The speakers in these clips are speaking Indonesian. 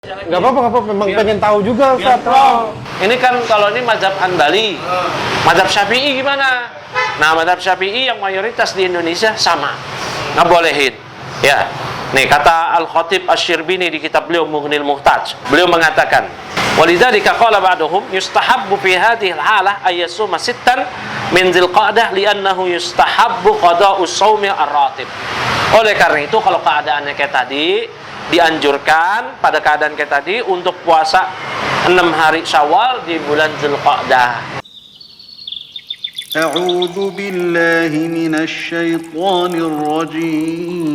Nggak apa-apa, nggak apa-apa. Memang pengen tahu juga, Ustaz. Ini kan kalau ini mazhab Hanbali. Mazhab Syafi'i gimana? Nah, mazhab Syafi'i yang mayoritas di Indonesia sama. Nggak bolehin. Ya. Nih, kata Al-Khatib Asy-Syirbini di kitab beliau Mughnil Muhtaj. Beliau mengatakan, "Walidzalika qala ba'duhum yustahabbu fi hadhihi al-halah ay yasuma sittan min Dzulqa'dah li'annahu yustahabbu qada'us shaumi ar-ratib." Oleh karena itu, kalau keadaannya kayak tadi, dianjurkan pada keadaan kayak tadi untuk puasa 6 hari Syawal di bulan Dzulqa'dah. A'udzu billahi minasy syaithanir rajim.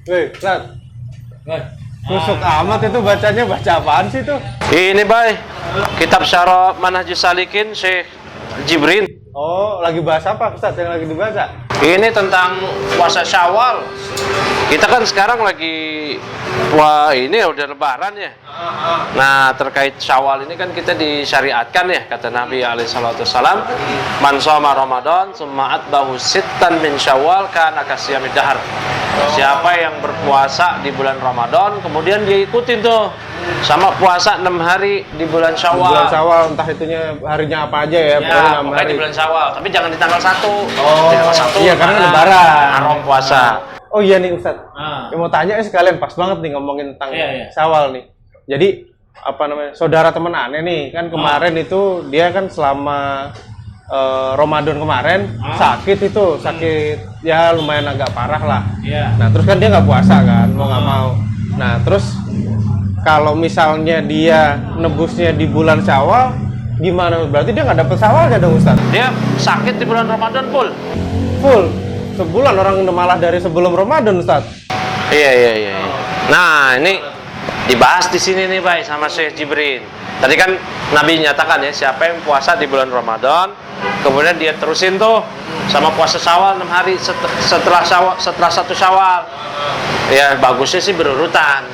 Weh, Ustaz. Kusuk amat itu bacanya, baca apaan sih tuh? Ini, Bay, kitab Syarah Manhajus Salikin Syekh Jibrin. Oh, lagi bahas apa, Ustaz, yang lagi dibaca? Ini tentang puasa Syawal. Kita kan sekarang lagi ini udah lebaran ya. Nah, terkait Syawal ini kan kita disyariatkan ya, kata Nabi alaihi salatu wasallam, "Man shoma Ramadan tsumma atbahu sittan min Syawal kana kasiyamid dahr." Siapa yang berpuasa di bulan Ramadan kemudian dia ikutin tuh sama puasa 6 hari di bulan Syawal. Bulan Syawal, entah itunya harinya apa aja ya, pokoknya 6 hari. Di bulan Syawal, tapi jangan di tanggal 1. Oh, di tanggal 1 iya, karena lebaran. Haram puasa. Oh iya nih, Ustaz. Yang mau tanya sekalian, pas banget nih ngomongin tentang Syawal nih. Jadi, apa namanya, saudara temen aneh nih, kan kemarin itu dia kan selama Ramadan kemarin sakit ya lumayan agak parah lah. Nah, terus kan dia nggak puasa kan, mau nggak mau. Nah, terus kalau misalnya dia nebusnya di bulan Syawal, gimana? Berarti dia nggak dapet Syawalnya dong, Ustaz? Dia sakit di bulan Ramadan full. Sebulan, orang malah dari sebelum Ramadan, Ustaz. Iya. Nah, ini dibahas di sini nih, Bay, sama Syekh Jibrin. Tadi kan Nabi nyatakan ya, siapa yang puasa di bulan Ramadan, kemudian dia terusin tuh sama puasa Syawal 6 hari setelah 1 Syawal. Ya, bagusnya sih berurutan.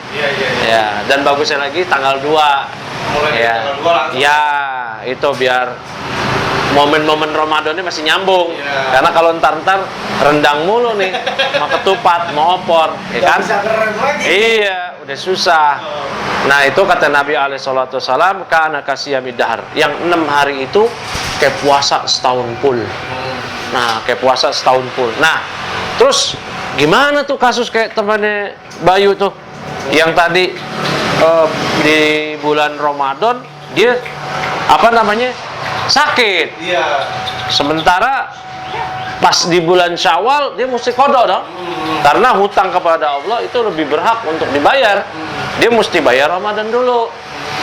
Ya, dan bagusnya lagi tanggal 2. Mulai tanggal 2 langsung. Ya, itu biar momen-momen Ramadannya masih nyambung. Karena kalau ntar rendang mulu nih, mau ketupat, mau opor, ya kan? Iya, udah susah. Nah, itu kata Nabi alaihi salatu wasallam, kana kasiyamid dahr. Yang 6 hari itu kayak puasa setahun full. Nah, kayak puasa setahun full. Nah, terus gimana tuh kasus kayak temannya Bayu tuh yang tadi di bulan Ramadan dia sakit. Sementara pas di bulan Syawal dia mesti qada dong. Karena hutang kepada Allah itu lebih berhak untuk dibayar. Dia mesti bayar Ramadan dulu.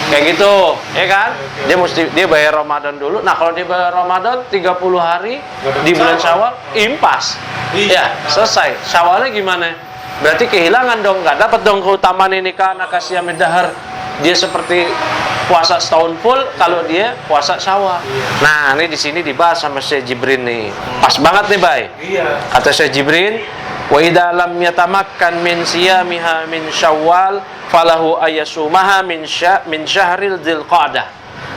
Kayak gitu, ya kan? Dia bayar Ramadan dulu. Nah, kalau dia bayar Ramadan 30 hari di bulan Syawal, impas. Ya, selesai. Syawalnya gimana? Berarti kehilangan dong, nggak dapat dong keutamaan ini karena kasiyamid dahr. Dia seperti puasa setahun full kalau dia puasa Syawal. Nah, ini di sini dibahas sama Syekh Jibrin nih. Pas banget nih, Bay. Kata Syekh Jibrin, "Wa idza lam yatamakkan min siyamiha min Syawal falahu ayasumaha min syahril Dzulqa'dah."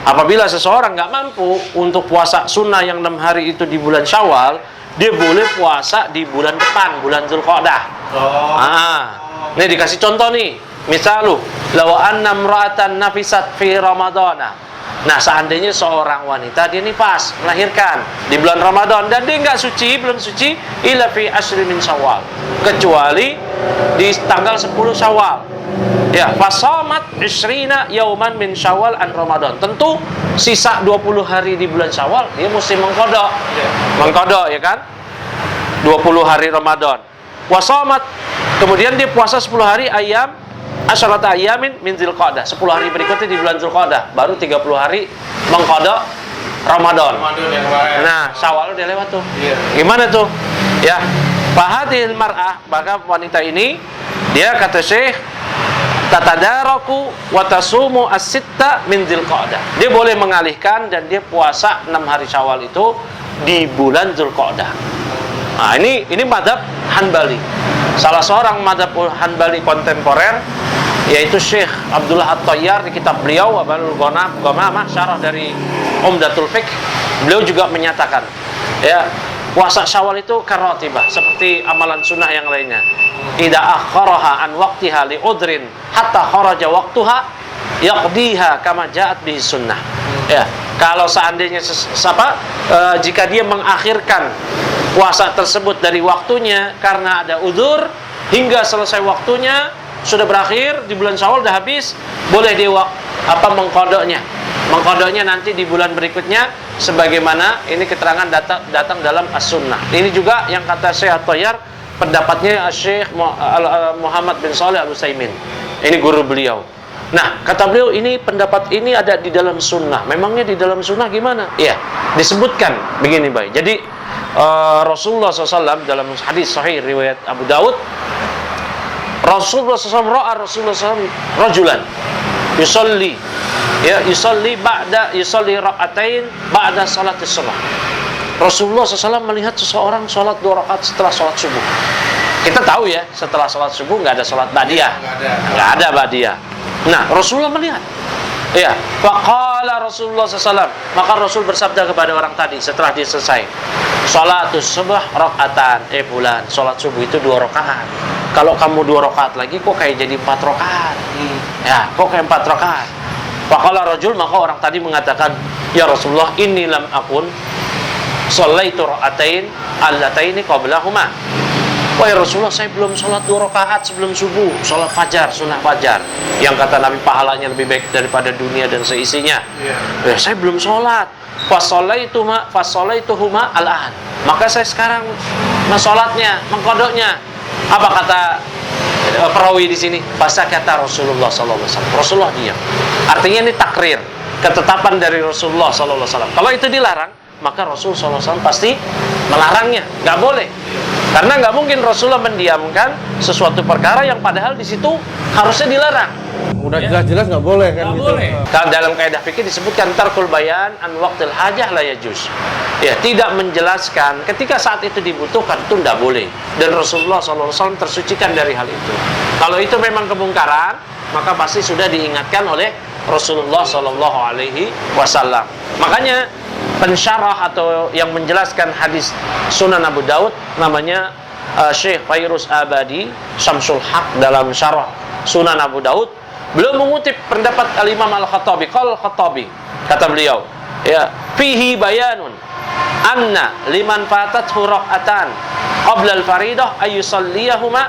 Apabila seseorang nggak mampu untuk puasa sunnah yang 6 hari itu di bulan Syawal, dia boleh puasa di bulan depan, bulan Dzulqa'dah. Nih dikasih contoh nih. Misalu, law anna imra'atan nafisat fi Ramadana. Nah, seandainya seorang wanita dia nifas, melahirkan di bulan Ramadan dan dia belum suci illa fi asyri min Syawal, kecuali di tanggal 10 Syawal. Ya, fasamat 20 yauman min Syawal an Ramadan. Tentu sisa 20 hari di bulan Syawal dia mesti mengqada. Mengqada, ya kan? 20 hari Ramadan. Wasamat, kemudian dia puasa 10 hari asyarata ayamin min Dzulqa'dah. 10 hari berikutnya di bulan Dzulqa'dah, baru 30 hari mengqada Ramadan. Nah, Syawal udah lewat tuh. Gimana tuh? Ya, fahadhil mar'ah, maka wanita ini dia kata Syekh tatadaraku wa tasumu as-sitta min Dzulqa'dah. Dia boleh mengalihkan dan dia puasa 6 hari Syawal itu di bulan Dzulqa'dah. Nah, ini mazhab Hanbali. Salah seorang mazhab Hanbali kontemporer yaitu Syekh Abdullah At-Tayyar di kitab beliau Abalul Ghamamah syarah dari Umdatul Fiqh, beliau juga menyatakan ya Puasa Syawal itu karatibah, seperti amalan sunnah yang lainnya. Idza akharaha an waqtiha li udrin hatta kharaja waqtuha yaqdiha kama ja'at bihi sunnah. Ya, kalau seandainya jika dia mengakhirkan puasa tersebut dari waktunya karena ada udzur hingga selesai waktunya sudah berakhir di bulan Syawal sudah habis, boleh dia mengqadanya. Mengqadanya nanti di bulan berikutnya sebagaimana ini keterangan datang dalam as-sunnah. Ini juga yang kata Syekh At-Tayyar, pendapatnya Syekh Muhammad bin Shalih Al-Utsaimin. Ini guru beliau. Nah, kata beliau ini pendapat ini ada di dalam sunnah. Memangnya di dalam sunnah gimana? Iya, disebutkan begini baik. Jadi Rasulullah SAW dalam hadis sahih riwayat Abu Daud, Rasulullah SAW rajulan yusalli raqatain ba'da salatis subuh. Rasulullah SAW melihat seseorang sholat 2 rakaat setelah sholat subuh. Kita tahu ya, setelah sholat subuh nggak ada sholat ba'diyah, nggak ada ba'diyah. Nah, Rasulullah melihat. Ya, faqala Rasulullah SAW, maka Rasul bersabda kepada orang tadi setelah dia selesai, sholatus subuh rakaatan, bulan, sholat subuh itu 2 rakaat. Kalau kamu 2 rakaat lagi, kok kayak jadi 4 rakaat? Ya, kok kayak 4 rakaat? Faqala rajul, maka orang tadi mengatakan, ya Rasulullah, inni lam akun sholaitu rakaatain allataini qablahuma. Wahai Rasulullah, saya belum sholat 2 rakaat sebelum subuh, sholat fajar, sunnah fajar, yang kata Nabi pahalanya lebih baik daripada dunia dan seisinya. Ya, saya belum sholat. Fasolaituhuma al-an. Maka saya sekarang sholatnya, mengkodoknya. Apa kata perawi di sini? Bahasa kata Rasulullah SAW. Rasulullah diam. Artinya ini takrir, ketetapan dari Rasulullah SAW. Kalau itu dilarang, maka Rasul SAW pasti melarangnya. Nggak boleh. Karena nggak mungkin Rasulullah mendiamkan sesuatu perkara yang padahal di situ harusnya dilarang. Udah jelas-jelas nggak boleh kan? Nggak boleh. Kalau dalam kaidah fikih disebutkan tarkul bayan an waqtil hajah la yajuz. Ya, tidak menjelaskan ketika saat itu dibutuhkan itu nggak boleh. Dan Rasulullah SAW tersucikan dari hal itu. Kalau itu memang kemungkaran, maka pasti sudah diingatkan oleh Rasulullah SAW. Makanya pensyarah atau yang menjelaskan hadis Sunan Abu Daud namanya Syekh Fairuz Abadi Syamsul Haq dalam syarah Sunan Abu Daud, beliau mengutip pendapat Al-Imam Al-Khattabi. Qala Al-Khattabi, kata beliau, ya, fihi bayanun anna liman fatathu raqatan qabla al-faridah ayyusalliyahuma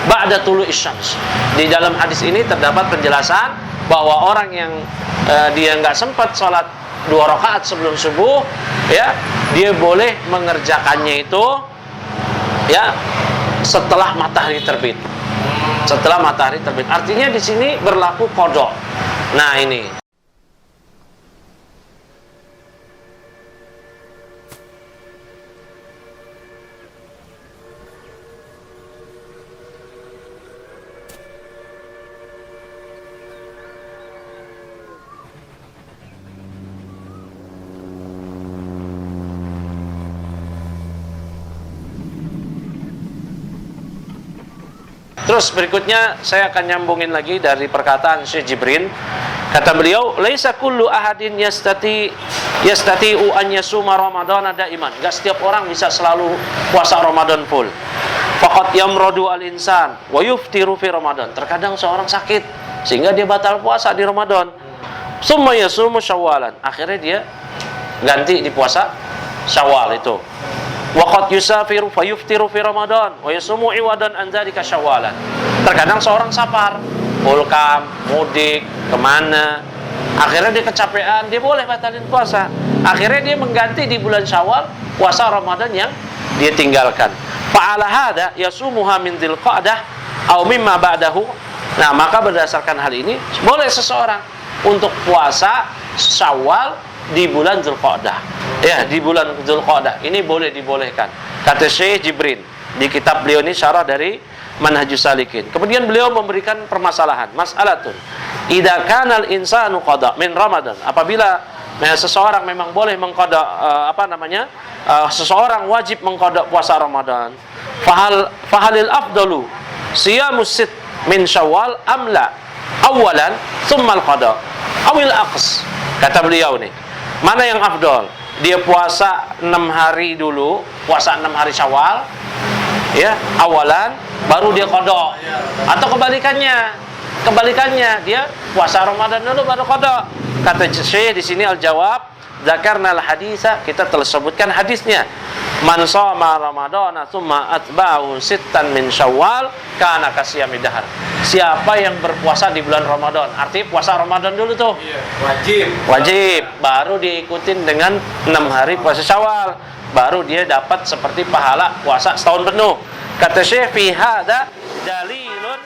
ba'da tulu'is syams. Di dalam hadis ini terdapat penjelasan bahwa orang yang dia nggak sempat sholat 2 rakaat sebelum subuh, ya, dia boleh mengerjakannya itu ya setelah matahari terbit. Setelah matahari terbit. Artinya di sini berlaku qada. Nah, ini. Terus berikutnya saya akan nyambungin lagi dari perkataan Syekh Jibrin. Kata beliau, laisa kullu ahadin yastati'u an yasuma ramadhana daiman. Enggak setiap orang bisa selalu puasa Ramadan full. Faqad yamradu al-insan wa yuftiru fi Ramadan. Terkadang seorang sakit sehingga dia batal puasa di Ramadan. Summa yasumu Syawwalan. Akhirnya dia ganti di puasa Syawal itu. Waqad yusafiru fayuftiru fi Ramadan wa yasumu iwadan an dzalika Syawwalan. Terkadang seorang safar, ulkam, mudik, kemana, akhirnya dia kecapean, dia boleh batalin puasa. Akhirnya dia mengganti di bulan Syawal puasa Ramadan yang dia tinggalkan. Fa'ala hada yasumuha min dzilqa'dah aw mimma ba'dahu. Nah, maka berdasarkan hal ini boleh seseorang untuk puasa Syawal di bulan Dzulqa'dah. Ya, di bulan Dzulqa'dah. Ini boleh dibolehkan. Kata Syekh Jibrin di kitab beliau ini syarah dari Manhajus Salikin. Kemudian beliau memberikan permasalahan, mas'alatun. Idza kana al-insanu qada min Ramadan. Apabila seseorang memang boleh mengqada seseorang wajib mengqada puasa Ramadan. Fahalil afdalu siyamus sit min Syawal amla awalan thumma al-qada awil aqs. Kata beliau nih, mana yang afdal? dia puasa 6 hari dulu, puasa 6 hari Syawal, ya, awalan, baru dia qada. Atau kebalikannya, dia puasa Ramadan dulu baru qada. Kata Syekh di sini al-jawab, dzakarnal haditsa, kita telah sebutkan hadisnya. Man shoma ramadhana tsumma atba'ahu sittan min syawal kana kasiyamid dahr. Siapa yang berpuasa di bulan Ramadan, artinya puasa Ramadan dulu tuh. Wajib. Baru diikutin dengan 6 hari puasa Syawal. Baru dia dapat seperti pahala puasa setahun penuh. Kata Syekh, fi hadza dalilun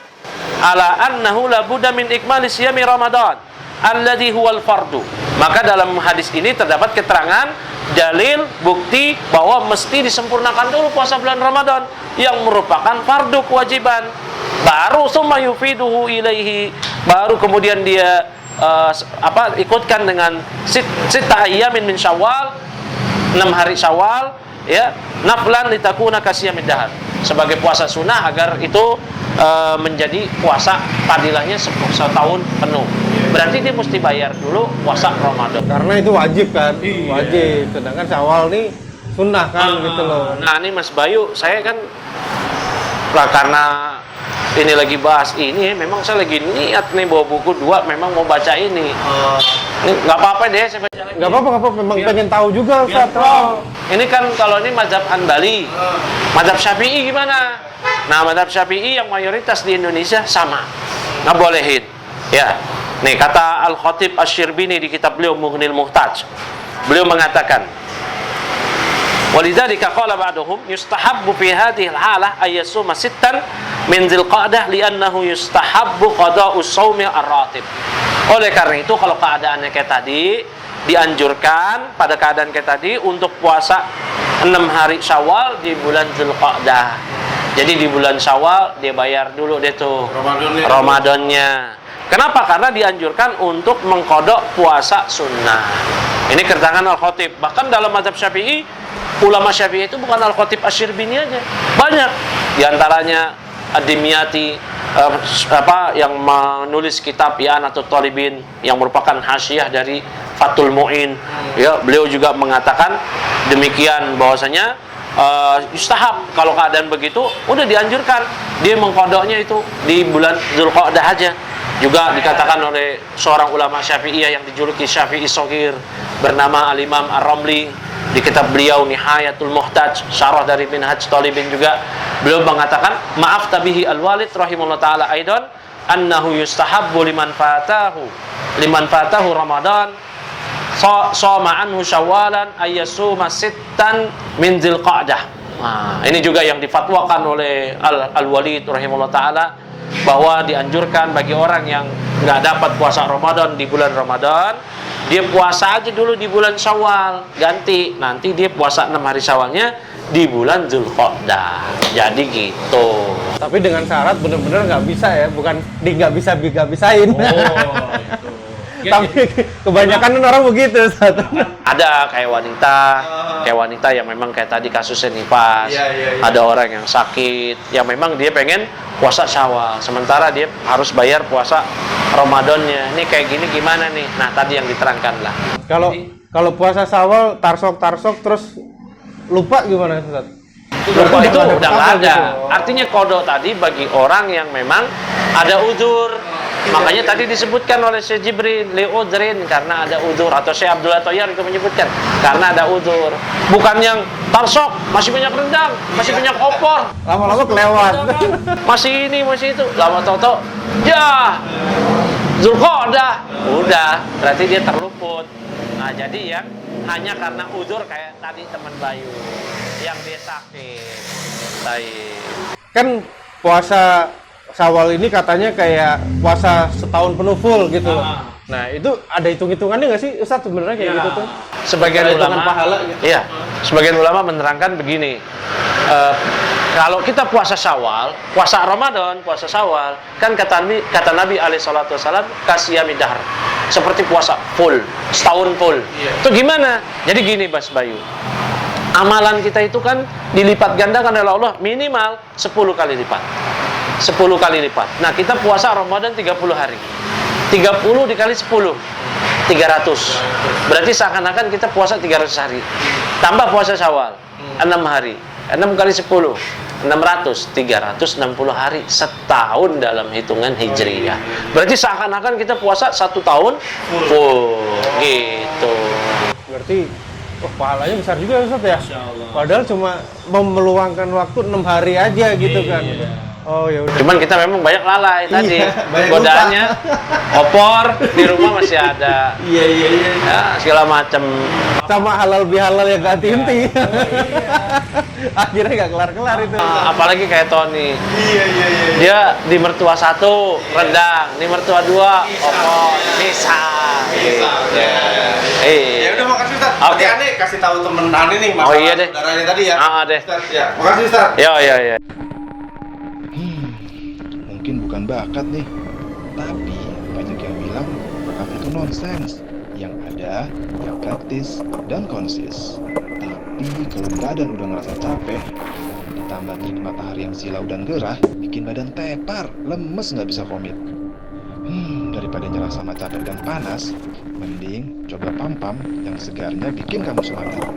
ala annahu la budda min ikmali siyami Ramadan alladhi huwal fardu. Maka dalam hadis ini terdapat keterangan, dalil, bukti bahwa mesti disempurnakan dulu puasa bulan Ramadan yang merupakan fardu kewajiban. Baru summa yufiduhu ilaihi, baru kemudian dia ikutkan dengan sita ayyamin min Syawal, 6 hari Syawal, ya, naflan litakuna kasiyamid dahr, sebagai puasa sunnah agar itu menjadi puasa fadilahnya setahun penuh. Berarti dia mesti bayar dulu puasa Ramadan. Karena itu wajib kan? Wajib. Sedangkan Syawal nih sunnah kan gitu loh. Nah, ini Mas Bayu, saya kan karena ini lagi bahas ini, memang saya lagi niat nih bawa buku 2, memang mau baca ini. Ini nggak apa-apa deh, saya baca lagi. Nggak apa-apa, memang pengen tahu juga Ustaz. Ini kan kalau ini mazhab Hanbali, mazhab Syafi'i gimana? Nah, mazhab Syafi'i yang mayoritas di Indonesia sama, nggak bolehin. Ya, nih kata Al-Khatib Asy-Syirbini di kitab beliau Mughnil Muhtaj, beliau mengatakan, walidzalika qala ba'duhum yustahabbu fi hadhihi al-halah ay yasuma sittan min Dzulqa'dah li'annahu yustahabbu qada'u shaumi ar-ratib. Oleh karena itu kalau keadaannya kayak tadi, dianjurkan pada keadaan kayak tadi untuk puasa 6 hari Syawal di bulan Dzulqa'dah. Jadi di bulan Syawal dia bayar dulu deh tuh Ramadannya. Kenapa? Karena dianjurkan untuk mengkodok puasa sunnah. Ini keterangan Al-Khatib. Bahkan dalam mazhab Syafi'i, ulama Syafi'i itu bukan Al-Khatib Asy-Syirbini aja, banyak. Di antaranya Ad-Dimyati, yang menulis kitab I'anatul Talibin yang merupakan hasyiah dari Fathul Mu'in. Ya, beliau juga mengatakan demikian, bahwasanya yustahab kalau keadaan begitu udah dianjurkan dia mengkodoknya itu di bulan Dzulqa'dah aja. Juga dikatakan oleh seorang ulama Syafi'iyah yang dijuluki Syafi'i Shaghir bernama Al-Imam Ar-Ramli di kitab beliau Nihayatul Muhtaj, syarah dari Minhaj Talibin juga, beliau mengatakan maaf tabihi al-walid rahimahullah taala aidan annahu yustahabbu liman fatahu Ramadan shoma anhu Syawwalan ayyasuma sittan min Dzulqa'dah. Nah, ini juga yang difatwakan oleh Al-Walid rahimahullah taala, bahwa dianjurkan bagi orang yang nggak dapat puasa Ramadan di bulan Ramadan, dia puasa aja dulu di bulan Syawal, ganti nanti dia puasa 6 hari Syawalnya di bulan Dzulqa'dah. Jadi gitu. Tapi dengan syarat bener-bener nggak bisa ya, bukan nggak bisain. Itu. Tapi kebanyakan orang begitu. Ada kayak wanita yang memang kayak tadi kasusnya nifas. Ada orang yang sakit, yang memang dia pengen puasa Syawal, sementara dia harus bayar puasa Ramadannya. Ini kayak gini gimana nih? Nah, tadi yang diterangkan lah. Kalau puasa Syawal tarsok terus lupa gimana Ustaz? Itu udah nggak ada. Artinya kodok tadi bagi orang yang memang ada uzur. Makanya tadi disebutkan oleh Syekh Jibril li'udrin, karena ada uzur, atau Syekh Abdullah Thayyar itu menyebutkan karena ada uzur. Bukan yang tarsok masih banyak rendang, masih banyak opor, lama-lama kelewat. Masih ini, masih itu. Lama tahu-tahu ya Dzulqa'dah. Udah, berarti dia terluput. Nah, jadi yang hanya karena uzur kayak tadi teman Bayu yang dia sakit. Kan puasa Syawal ini katanya kayak puasa setahun penuh full gitu. Nah, itu ada hitung-hitungannya nggak sih Ustaz sebenarnya kayak gitu tuh? Sebagian ulama pahala gitu. Iya, sebagian ulama menerangkan begini. Kalau kita puasa Syawal, puasa Ramadan, puasa Syawal, kan kata Nabi alaihi salatu wasallam kasiyamid dahr. Seperti puasa full, setahun full. Itu gimana? Jadi gini Mas Bayu. Amalan kita itu kan dilipat gandakan oleh Allah minimal 10 kali lipat. 10 kali lipat. Nah, kita puasa Ramadan 30 hari. 30 dikali 10. 300. Berarti seakan-akan kita puasa 300 hari. Tambah puasa Syawal 6 hari. 6 kali 10 600, 360 hari setahun dalam hitungan Hijriyah. Berarti seakan-akan kita puasa 1 tahun full gitu. Berarti pahalanya besar juga Ustaz ya? Padahal cuma meluangkan waktu 6 hari aja gitu kan. Oh ya udah. Cuman kita memang banyak lalai tadi. banyak Godaannya opor di rumah masih ada. Iya. Ya, segala macam. Sama halal bihalal yang gak inti. Akhirnya gak kelar-kelar itu. Apalagi kayak Tony. Iya. Dia di mertua 1 rendang, di mertua 2 opor, bisa. Ya udah makasih Ustaz. Oke. Aneh kasih tahu temen Aneh nih masalah iya deh. saudaranya tadi ya. Deh. Ustaz, ya. Makasih Ustaz. Ya. Mungkin bukan bakat nih, tapi banyak yang bilang bakat itu nonsens. Yang ada yang praktis dan konsis. Tapi kalau badan udah ngerasa capek, ditambah terik matahari yang silau dan gerah, bikin badan tepar, lemes nggak bisa komit. Daripada nyerah sama capek dan panas, mending coba pam-pam yang segarnya bikin kamu semangat.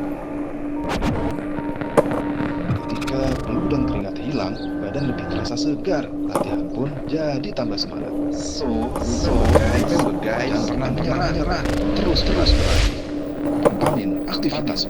Ketika peluh dan keringat hilang, badan lebih terasa segar, latihan pun jadi tambah semangat. Guys, jangan pernah menyerah, terus. Pampamin aktivitas.